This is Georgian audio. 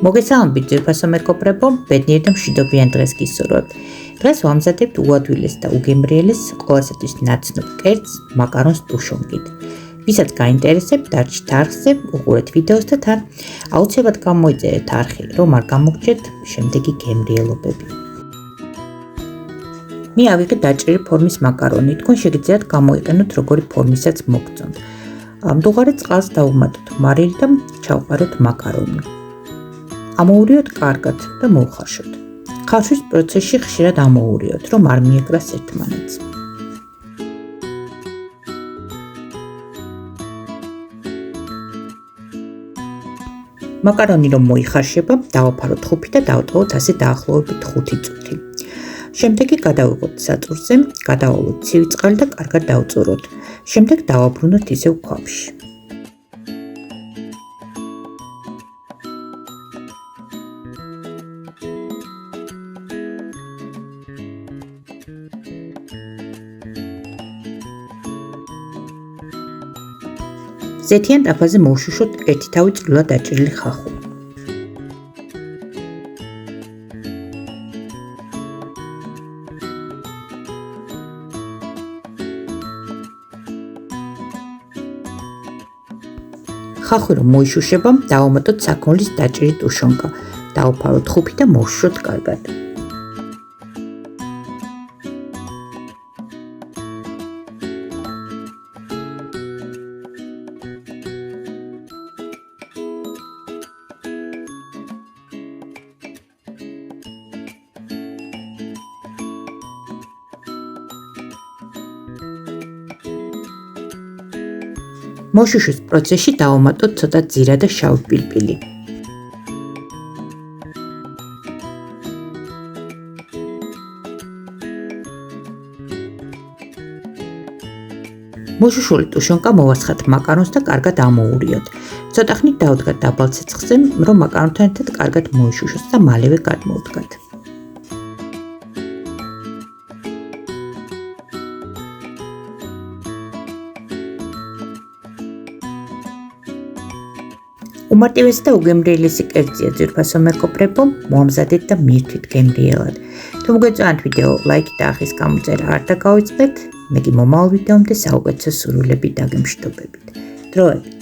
მოგესალმებით ძვირფასო მეგობრებო, ბედნიერ და მშვიდობიან დღეს გისურვებთ. დღეს ვამზადებთ უადვილეს და უგემრიელეს ყველასათვის ნაცნობ კერძს მაკარონს ტუშონკით. ვისაც გაინტერესებთ, დარჩით არხზე, უყურეთ ვიდეოს და თან აუცილებლად გამოიწერეთ არხი, რომ არ გამოგჭირთ შემდეგი გემრიელობები. მე ავიღე დაჭრილი ფორმის მაკარონი, თქვენ შეგიძლიათ გამოიყენოთ როგორი ფორმისაც მოგწონთ. მდუღარე წყალს დავუმატოთ მარილი და ჩავყაროთ მაკარონი. ამოურიოთ კარგად და მოუხარშოთ. ხარშვის პროცესში ხშირად ამოურიოთ, რომ არ მიეკრას ერთმანეთს. მაკარონი რომ მოიხარშება, დავაფაროთ ხუფი და დავტოვოთ ასე დაახლოებით 5 წუთი. შემდეგ გადავიღოთ საწურზე, გადავალოთ ცივი წყალი და კარგად დავწუროთ. შემდეგ დავაბრუნოთ ისევ ქვაბში. ზეთიან ტაფაზე მოვშუშოთ 1 თავი წვრილად დაჭრილი ხახუნი. ხახვი რომ მოიშუშება, დავამატოთ საქონლის დაჭრილი ტუშონკა, დავაფაროთ ხუფი და მოვშუშოთ კარგად. მოშუშვის პროცესში დავამატოთ ცოტა ძირა და შავი პილპილი. მოშუშული ტუშონკა მოვასხათ მაკარონს და კარგად ამოურიოთ. ცოტა ხნით დავდგათ დაბალ ცეცხლზე, რომ მაკარონთან ერთად კარგად მოიშუშოს და მალევე გადმოვდგათ. უმარტივესი და უგემრიელესი კერძია ძვირფასო მეგობრებო, მოამზადეთ და მირთვით გემრიელად. თუ მოგეწონათ ვიდეო, ლაიქი და ახის გამოწერა არ დაგავიწყდეთ, მე კი მომავალ ვიდეომდე საუკეთესო სურვილებით დაგემშვიდობებით. დროებით.